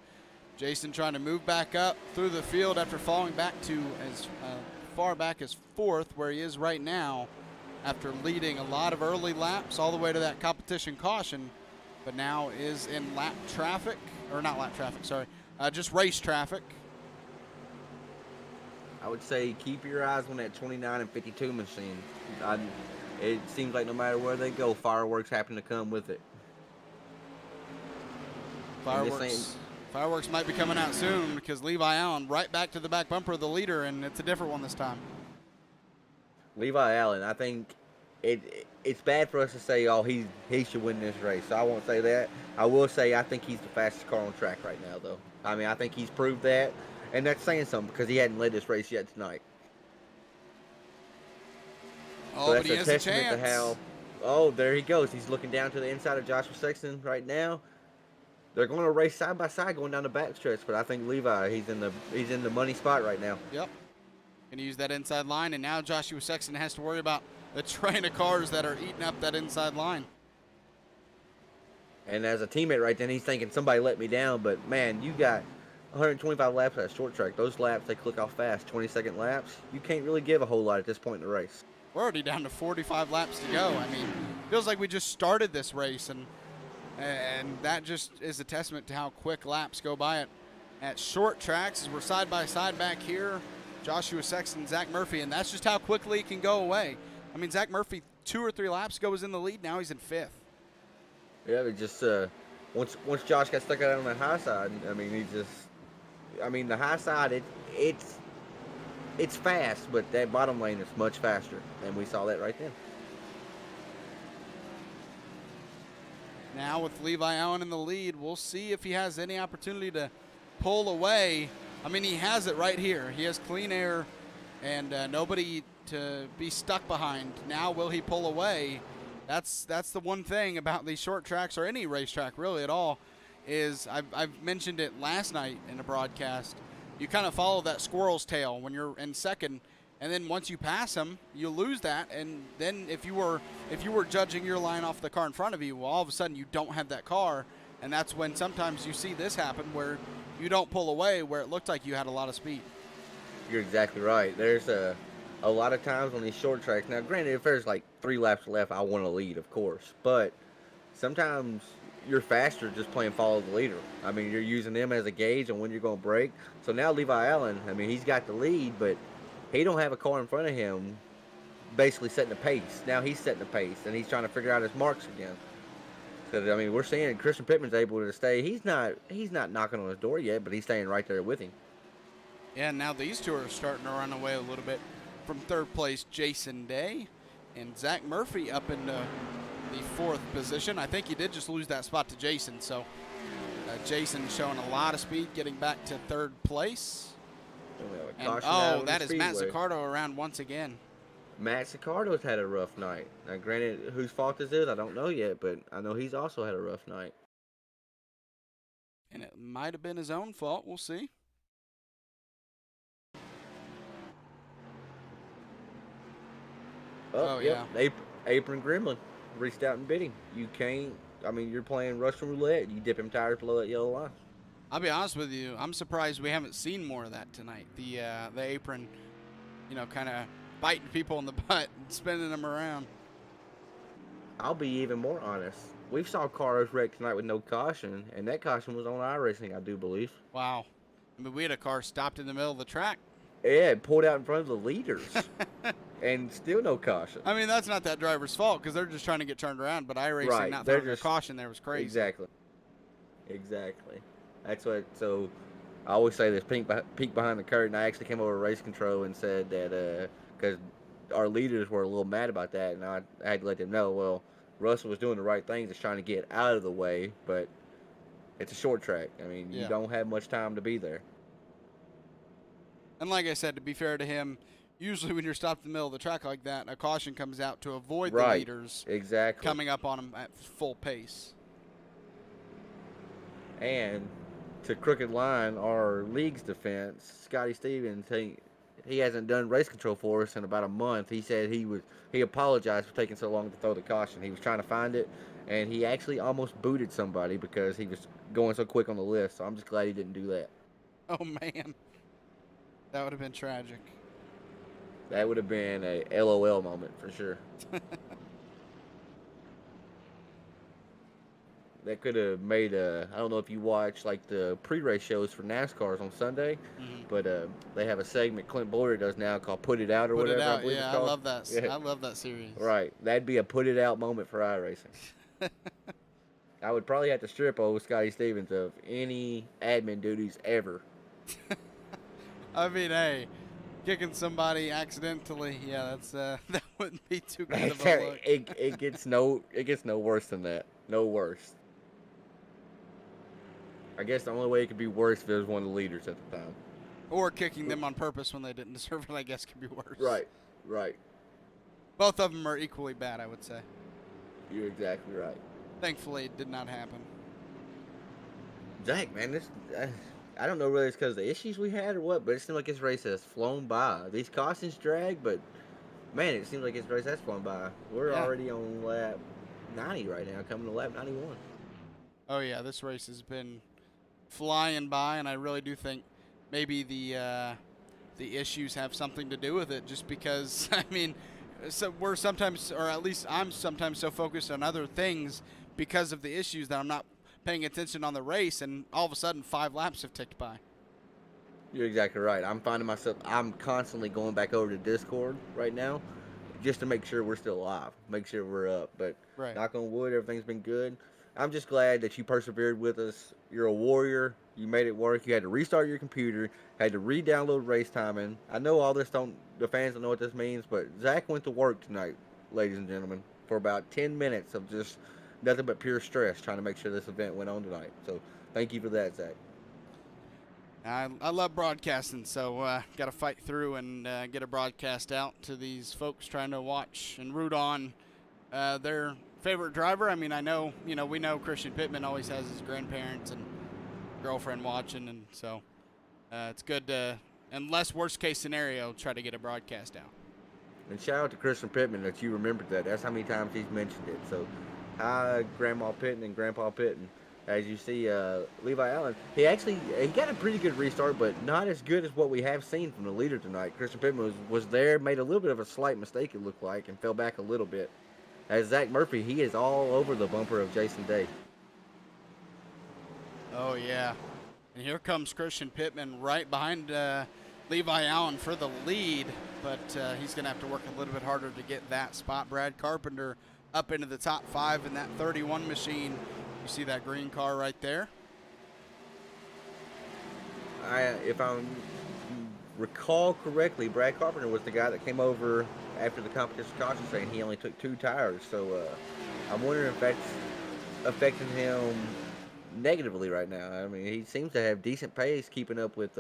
Jason trying to move back up through the field after falling back to as far back as 4th, where he is right now, after leading a lot of early laps all the way to that competition caution, but now is in lap traffic, or not lap traffic, sorry, just race traffic. I would say keep your eyes on that 29 and 52 machine. It seems like no matter where they go, fireworks happen to come with it. Fireworks might be coming out soon because Levi Allen right back to the back bumper of the leader, and it's a different one this time. Levi Allen, I think it's bad for us to say, oh, he should win this race. So I won't say that. I will say I think he's the fastest car on track right now, though. I mean, I think he's proved that, and that's saying something because he hadn't led this race yet tonight. Oh, so that's but he has a chance. To how, oh, there he goes. He's looking down to the inside of Joshua Sexton right now. They're going to race side by side going down the backstretch, but I think Levi, he's in the money spot right now. Yep. Going to use that inside line, and now Joshua Sexton has to worry about the train of cars that are eating up that inside line. And as a teammate right then, he's thinking, somebody let me down, but man, you got 125 laps at a short track. Those laps, they click off fast, 20-second laps. You can't really give a whole lot at this point in the race. We're already down to 45 laps to go. I mean, feels like we just started this race, and that just is a testament to how quick laps go by at short tracks. As we're side by side back here, Joshua Sexton, Zach Murphy, and that's just how quickly it can go away. I mean, Zach Murphy 2 or 3 laps ago was in the lead. Now he's in 5th. Yeah, it just once Josh got stuck out on that high side, I mean, the high side it's fast, but that bottom lane is much faster, and we saw that right then. Now with Levi Allen in the lead, we'll see if he has any opportunity to pull away. I mean, he has it right here. He has clean air and nobody to be stuck behind. Now will he pull away? That's the one thing about these short tracks, or any racetrack really at all, is I've mentioned it last night in a broadcast. You kind of follow that squirrel's tail when you're in second, and then once you pass him, you lose that. And then if you were judging your line off the car in front of you, well, all of a sudden you don't have that car, and that's when sometimes you see this happen where you don't pull away where it looked like you had a lot of speed. You're exactly right. There's a lot of times on these short tracks. Now, granted, if there's like 3 laps left, I want to lead, of course. But sometimes you're faster just playing follow the leader. I mean, you're using them as a gauge on when you're going to break. So now Levi Allen, I mean, he's got the lead, but he don't have a car in front of him basically setting the pace. Now he's setting the pace, and he's trying to figure out his marks again. Because, I mean, we're seeing Christian Pittman's able to stay. He's not knocking on his door yet, but he's staying right there with him. Yeah, now these two are starting to run away a little bit. From third place, Jason Day, and Zach Murphy up in the 4th position. I think he did just lose that spot to Jason, so Jason showing a lot of speed, getting back to 3rd place. And, that is Matt Zaccardo around once again. Matt Zaccardo's had a rough night. Now, granted, whose fault this is, I don't know yet, but I know he's also had a rough night. And it might have been his own fault. We'll see. Oh yeah. Apron Gremlin reached out and bit him. You can't. I mean, you're playing Russian roulette. You dip him tires below that yellow line. I'll be honest with you. I'm surprised we haven't seen more of that tonight. The apron, kind of biting people in the butt and spinning them around. I'll be even more honest. We saw cars wrecked tonight with no caution, and that caution was on iRacing, I do believe. Wow. I mean, we had a car stopped in the middle of the track. Yeah, it pulled out in front of the leaders. And still no caution. I mean, that's not that driver's fault because they're just trying to get turned around. But iRacing not throwing a caution there was crazy. Exactly. That's what. So I always say this: peek behind the curtain. I actually came over to race control and said that because our leaders were a little mad about that, and I had to let them know. Well, Russell was doing the right thing, just trying to get out of the way, but it's a short track. I mean, you don't have much time to be there. And like I said, to be fair to him, usually when you're stopped in the middle of the track like that, a caution comes out to avoid the leaders coming up on them at full pace. And to Crooked Line, our league's defense, Scotty Stevens, he hasn't done race control for us in about a month. He said he apologized for taking so long to throw the caution. He was trying to find it, and he actually almost booted somebody because he was going so quick on the list. So I'm just glad he didn't do that. Oh, man. That would have been tragic. That would have been a LOL moment for sure. That could have made I don't know if you watch like the pre-race shows for NASCARs on Sunday, but they have a segment Clint Boyer does now called "Put It Out" or whatever. I believe it's called. I love that. Yeah. I love that series. Right, that'd be a "Put It Out" moment for iRacing. I would probably have to strip old Scotty Stevens of any admin duties ever. I mean, hey, kicking somebody accidentally, that's that wouldn't be too good of a look. It gets no worse than that. No worse. I guess the only way it could be worse if it was one of the leaders at the time. Or kicking them on purpose when they didn't deserve it, I guess, could be worse. Right. Both of them are equally bad, I would say. You're exactly right. Thankfully, it did not happen. Zach, man, I don't know really it's because of the issues we had or what, but it seems like this race has flown by. These cautions drag, but, man, it seems like this race has flown by. We're already on lap 90 right now, coming to lap 91. Oh, yeah, this race has been flying by, and I really do think maybe the issues have something to do with it, just because, I mean, so we're sometimes, or at least I'm sometimes so focused on other things because of the issues that I'm not paying attention on the race, and all of a sudden 5 laps have ticked by. You're exactly right. I'm finding myself, I'm constantly going back over to Discord right now just to make sure we're still alive, make sure we're up. But knock on wood, everything's been good. I'm just glad that you persevered with us. You're a warrior. You made it work. You had to restart your computer, had to re-download race timing. I know all this the fans don't know what this means, but Zach went to work tonight, ladies and gentlemen, for about 10 minutes of just nothing but pure stress trying to make sure this event went on tonight. So thank you for that, Zach. I love broadcasting, so got to fight through and get a broadcast out to these folks trying to watch and root on their favorite driver. I mean, I know, we know Christian Pittman always has his grandparents and girlfriend watching, and so it's good to, unless worst case scenario, try to get a broadcast out. And shout out to Christian Pittman that you remembered that. That's how many times he's mentioned it. So, hi, Grandma Pittman and Grandpa Pittman. As you see, Levi Allen, he got a pretty good restart, but not as good as what we have seen from the leader tonight. Christian Pittman was there, made a little bit of a slight mistake, it looked like, and fell back a little bit. As Zach Murphy, he is all over the bumper of Jason Day. Oh, yeah. And here comes Christian Pittman right behind Levi Allen for the lead, but he's going to have to work a little bit harder to get that spot. Brad Carpenter up into the top 5 in that 31 machine. You see that green car right there? If I recall correctly, Brad Carpenter was the guy that came over after the competition caution saying he only took 2 tires. So I'm wondering if that's affecting him negatively right now. I mean, he seems to have decent pace keeping up with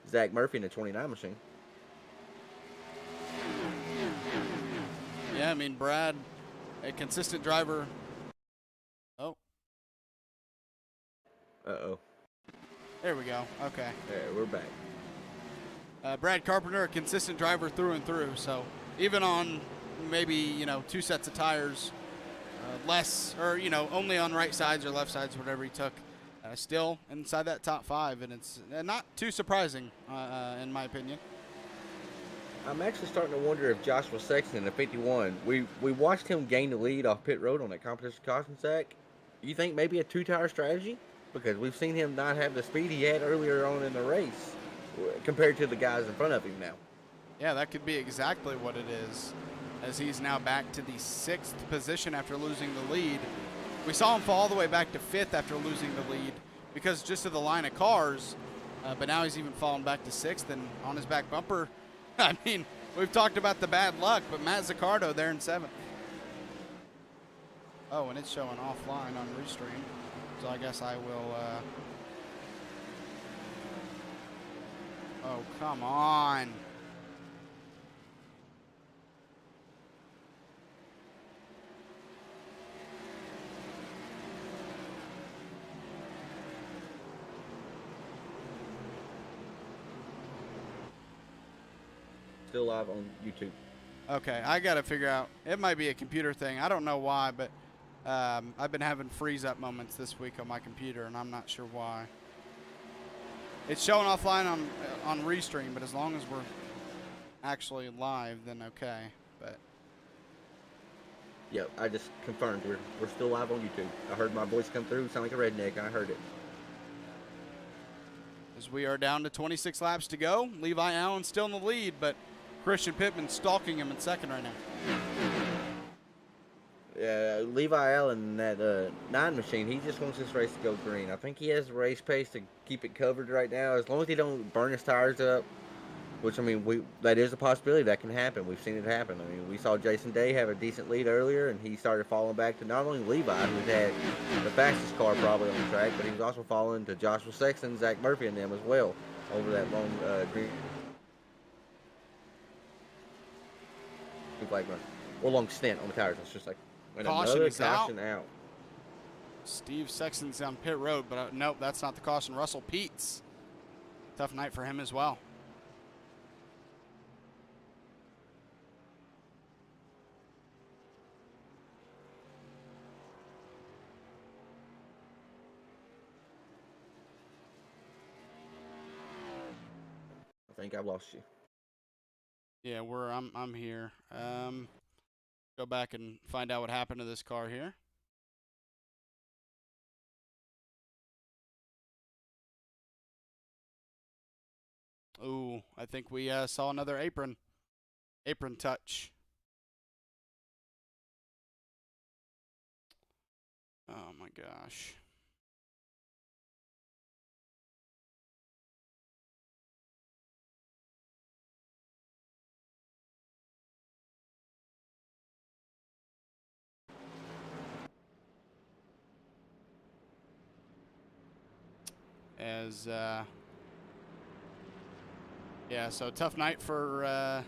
Zach Murphy in the 29 machine. Yeah, I mean, Brad, a consistent driver. Oh. Uh-oh. There we go. Okay. There, we're back. Brad Carpenter, a consistent driver through and through. So even on maybe, 2 sets of tires, less, or, only on right sides or left sides, whatever he took, still inside that top 5. And it's not too surprising, in my opinion. I'm actually starting to wonder if Joshua Sexton in the 51, we watched him gain the lead off pit road on that competition caution, Zach. You think maybe a 2-tire strategy? Because we've seen him not have the speed he had earlier on in the race compared to the guys in front of him now. Yeah, that could be exactly what it is, as he's now back to the 6th position after losing the lead. We saw him fall all the way back to 5th after losing the lead because just of the line of cars, but now he's even fallen back to 6th and on his back bumper. I mean, we've talked about the bad luck, but Matt Zaccardo there in 7th. Oh, and it's showing offline on Restream. So I guess I will, oh, come on. Still live on YouTube. Okay, I got to figure out. It might be a computer thing. I don't know why, but I've been having freeze-up moments this week on my computer, and I'm not sure why. It's showing offline on Restream, but as long as we're actually live, then okay. But Yep, I just confirmed we're still live on YouTube. I heard my voice come through, sound like a redneck. I heard it. As we are down to 26 laps to go, Levi Allen still in the lead, but Christian Pittman stalking him in 2nd right now. Levi Allen in that 9 machine, he just wants this race to go green. I think he has the race pace to keep it covered right now. As long as he don't burn his tires up, which, I mean, that is a possibility that can happen. We've seen it happen. I mean, we saw Jason Day have a decent lead earlier, and he started falling back to not only Levi, who's had the fastest car probably on the track, but he was also falling to Joshua Sexton, Zach Murphy, and them as well over that long green flag run. Or long stint on the tires, it's just like. And caution is out. Steve Sexton's on pit road, but nope, that's not the caution. Russell Peets. Tough night for him as well. I think I've lost you. Yeah, I'm here. Go back and find out what happened to this car here. Ooh, I think we saw another apron touch. Oh my gosh. as yeah, so tough night for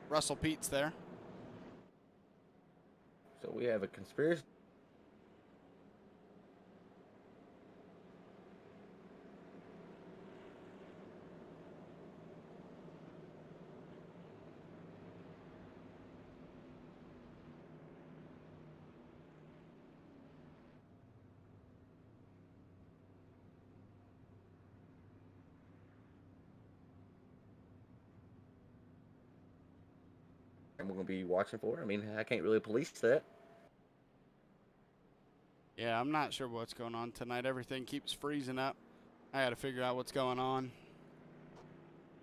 Russell Peets there. So we have a conspiracy. And we're going to be watching for. I mean, I can't really police that. Yeah, I'm not sure what's going on tonight. Everything keeps freezing up. I got to figure out what's going on.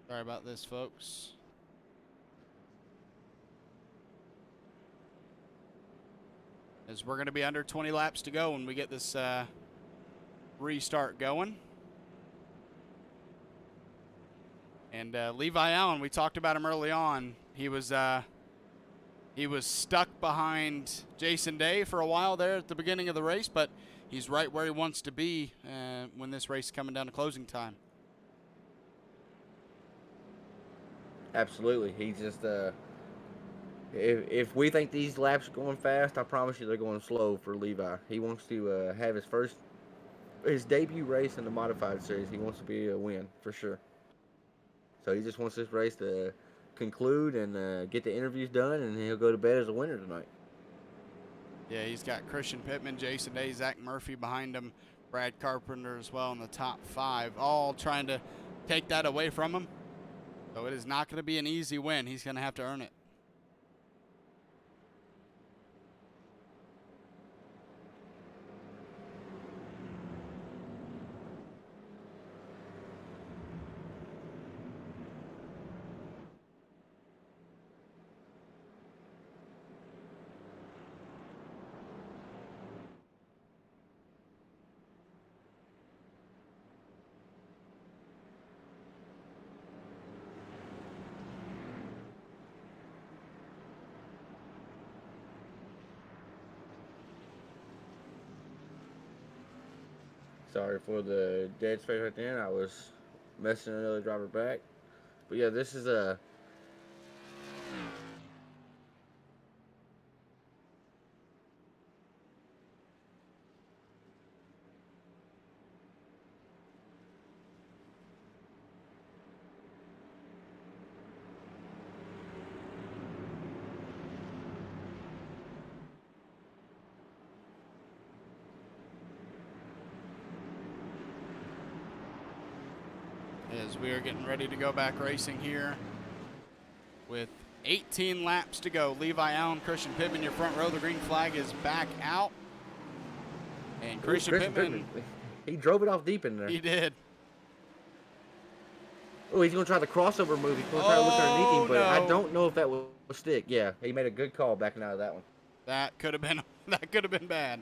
Sorry about this, folks. As we're going to be under 20 laps to go when we get this restart going. And Levi Allen, we talked about him early on. He was stuck behind Jason Day for a while there at the beginning of the race, but he's right where he wants to be when this race is coming down to closing time. Absolutely. He's just, if we think these laps are going fast, I promise you they're going slow for Levi. He wants to have his debut race in the modified series. He wants to be a win for sure. So he just wants this race to conclude and get the interviews done, and he'll go to bed as a winner tonight. Yeah, he's got Christian Pittman, Jason Day, Zach Murphy behind him, Brad Carpenter as well in the top 5, all trying to take that away from him. So it is not going to be an easy win. He's going to have to earn it. Sorry for the dead space right there. I was messing another driver back. But yeah, this is a... As we are getting ready to go back racing here with 18 laps to go. Levi Allen, Christian Pittman, your front row. The green flag is back out. And Christian Pittman, he drove it off deep in there. He did. Oh, he's going to try the crossover move. He's going to try to look underneath him, but no. I don't know if that will stick. Yeah, he made a good call backing out of that one. That could have been bad.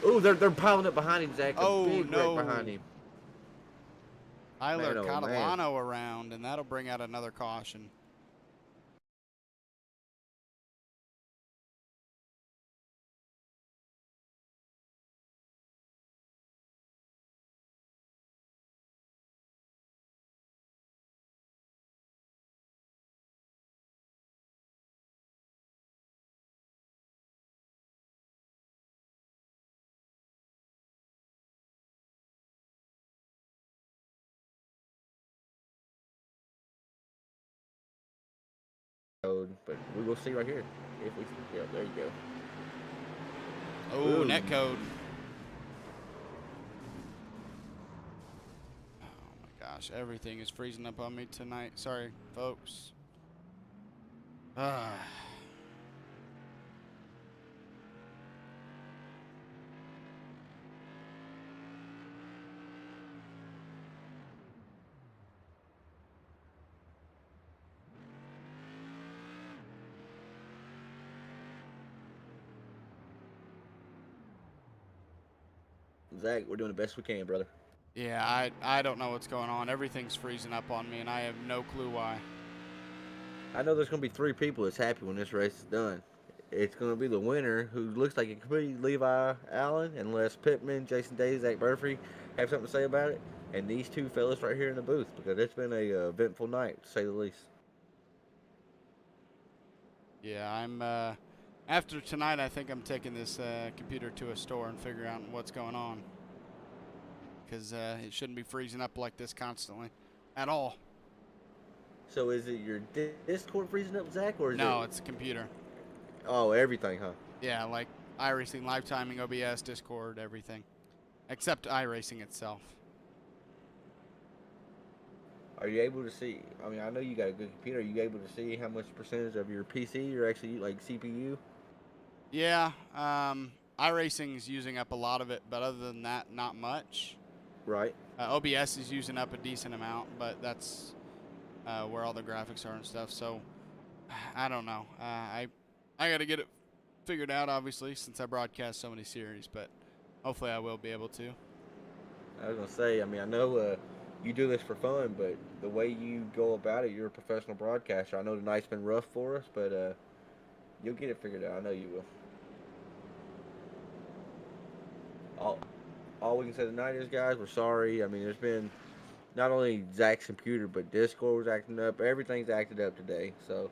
Oh, they're piling up behind him, Zach. Oh, big no. wreck behind him. Tyler Man, oh, Catalano around, and that'll bring out another caution. But we will see right here. If we, yeah, there you go. Oh, net code. Oh my gosh, everything is freezing up on me tonight. Sorry, folks. Zach, we're doing the best we can, brother. Yeah, I don't know what's going on. Everything's freezing up on me, and I have no clue why. I know there's going to be 3 people that's happy when this race is done. it's going to be the winner, who looks like it could be Levi Allen, unless Pittman, Jason Day, Zach Murphy have something to say about it. And these two fellas right here in the booth, because it's been a eventful night, to say the least. Yeah, I'm. After tonight, I think I'm taking this computer to a store and figuring out what's going on. Because it shouldn't be freezing up like this constantly, at all. So is it your Discord freezing up, Zach, or is No, it? it's a computer. Oh, everything, huh? Yeah, like iRacing, live timing, OBS, Discord, everything, except iRacing itself. Are you able to see? I mean, I know you got a good computer. Are you able to see how much percentage of your PC you're actually like CPU? Yeah, iRacing is using up a lot of it, but other than that, not much. Right. OBS is using up a decent amount, but that's where all the graphics are and stuff. So I don't know. I got to get it figured out, obviously, since I broadcast so many series. But hopefully, I will be able to. I was gonna say. I mean, I know you do this for fun, but the way you go about it, you're a professional broadcaster. I know tonight's been rough for us, but you'll get it figured out. I know you will. All we can say tonight is, guys, we're sorry. I mean, there's been not only Zach's computer, but Discord was acting up. Everything's acted up today. So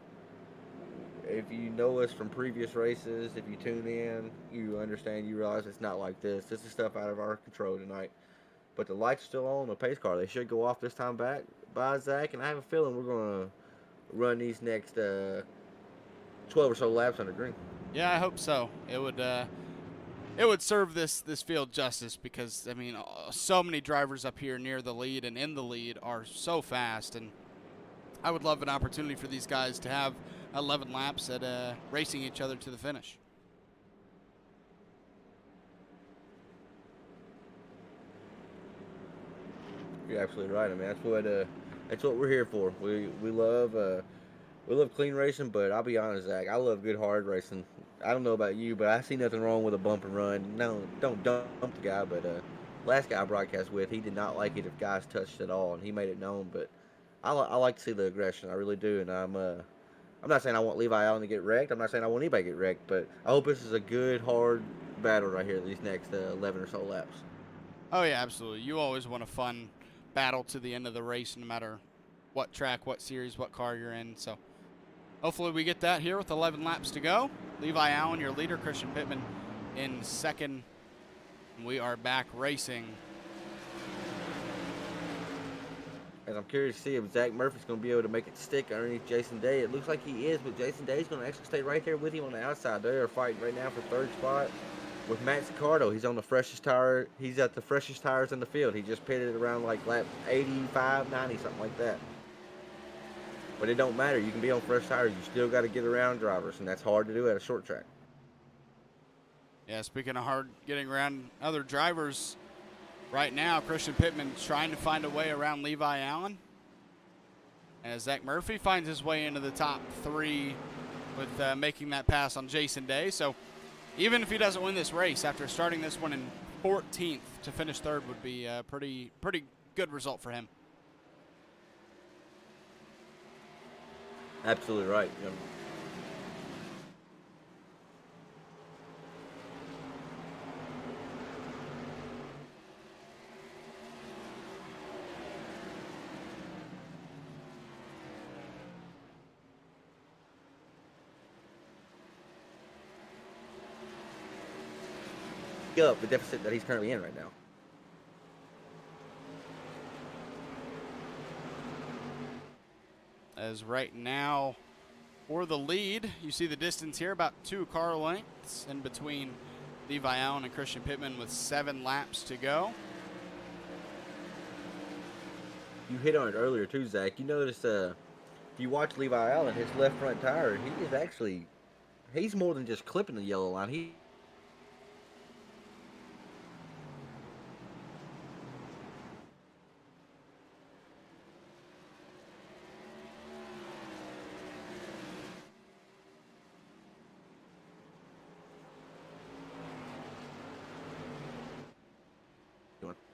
if you know us from previous races, if you tune in, you understand, you realize it's not like this. This is stuff out of our control tonight. But the lights are still on the pace car. They should go off this time back by Zach, and I have a feeling we're going to run these next 12 or so laps under green. Yeah, I hope so. It would serve this field justice because, I mean, so many drivers up here near the lead and in the lead are so fast, and I would love an opportunity for these guys to have 11 laps at racing each other to the finish. You're absolutely right. I mean, that's what we're here for. We love clean racing, but I'll be honest, Zach, I love good hard racing. I don't know about you, but I see nothing wrong with a bump and run. No, don't dump the guy, but last guy I broadcast with, he did not like it if guys touched at all, and he made it known. But I like to see the aggression. I really do, and I'm not saying I want Levi Allen to get wrecked. I'm not saying I want anybody to get wrecked, but I hope this is a good, hard battle right here these next 11 or so laps. Oh, yeah, absolutely. You always want a fun battle to the end of the race, no matter what track, what series, what car you're in. So hopefully we get that here with 11 laps to go. Levi Allen, your leader, Christian Pittman in second. We are back racing. And I'm curious to see if Zach Murphy's going to be able to make it stick underneath Jason Day. It looks like he is, but Jason Day's going to actually stay right there with him on the outside. They are fighting right now for third spot with Matt Sicardo. He's on the freshest tire. He's at the freshest tires in the field. He just pitted around like lap 85, 90, something like that. But it don't matter. You can be on fresh tires. You still got to get around drivers, and that's hard to do at a short track. Yeah, speaking of hard getting around other drivers, right now Christian Pittman trying to find a way around Levi Allen. As Zach Murphy finds his way into the top three with making that pass on Jason Day. So even if he doesn't win this race, after starting this one in 14th, to finish third would be a pretty good result for him. Absolutely right. Up the deficit that he's currently in right now. As right now, for the lead, you see the distance here, about 2 car lengths in between Levi Allen and Christian Pittman with 7 laps to go. You hit on it earlier too, Zach. You notice if you watch Levi Allen, his left front tire, he's more than just clipping the yellow line.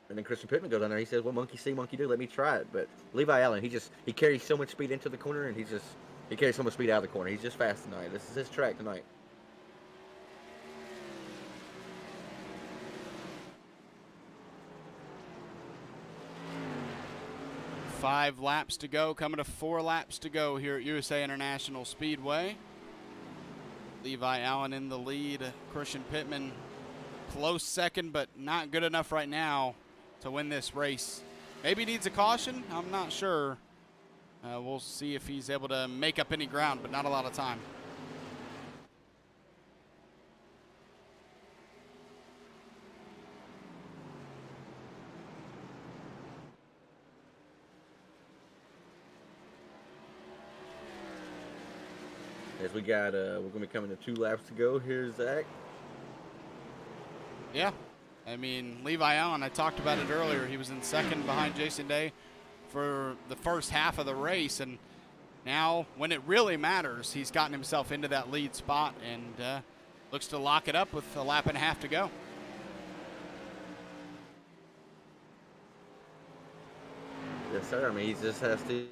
And then Christian Pittman goes down there. He says, "Well, monkey see, monkey do. Let me try it." But Levi Allen, he carries so much speed into the corner, and he carries so much speed out of the corner. He's just fast tonight. This is his track tonight. 5 laps to go, coming to 4 laps to go here at USA International Speedway. Levi Allen in the lead. Christian Pittman close second, but not good enough right now to win this race. Maybe needs a caution. I'm not sure. We'll see if he's able to make up any ground, but not a lot of time. As we got, we're going to be coming to 2 laps to go. Here's Zach. Yeah. I mean, Levi Allen, I talked about it earlier. He was in second behind Jason Day for the first half of the race. And now, when it really matters, he's gotten himself into that lead spot and looks to lock it up with a lap and a half to go. Yes, sir. I mean, he just has to.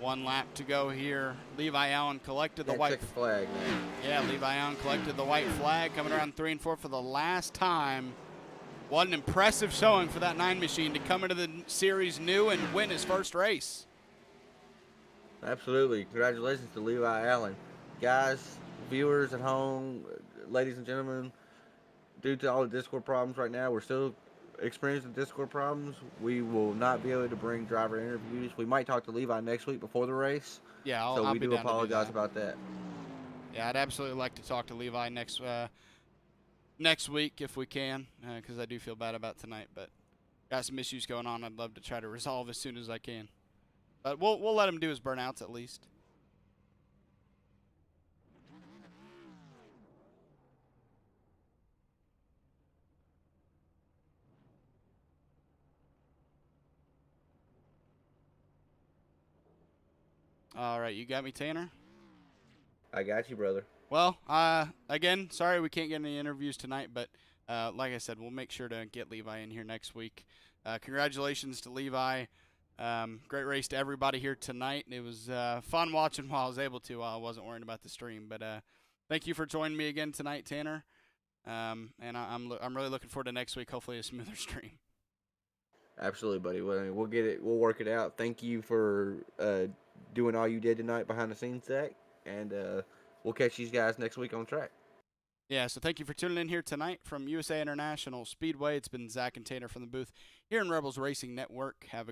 One lap to go here. Levi Allen collected the white flag, man. Yeah, Levi Allen collected the white flag, coming around 3 and 4 for the last time. What an impressive showing for that 9 machine to come into the series new and win his first race. Absolutely. Congratulations to Levi Allen. Guys, viewers at home, ladies and gentlemen, due to all the Discord problems right now, we're still experiencing Discord problems. We will not be able to bring driver interviews. We might talk to Levi next week before the race. Yeah, I'll we do apologize about that. Yeah, I'd absolutely like to talk to Levi next week if we can, because I do feel bad about tonight. But got some issues going on. I'd love to try to resolve as soon as I can. But we'll let him do his burnouts at least. All right, you got me, Tanner? I got you, brother. Well, again, sorry we can't get any interviews tonight, but like I said, we'll make sure to get Levi in here next week. Congratulations to Levi. Great race to everybody here tonight. It was fun watching while I was able to, while I wasn't worrying about the stream. But thank you for joining me again tonight, Tanner. And I'm really looking forward to next week, hopefully a smoother stream. Absolutely, buddy. We'll get it. We'll work it out. Thank you for doing all you did tonight behind the scenes, Zach. And we'll catch these guys next week on track. Yeah, so thank you for tuning in here tonight from USA International Speedway. It's been Zach and Tanner from the booth here in Rebels Racing Network. Have a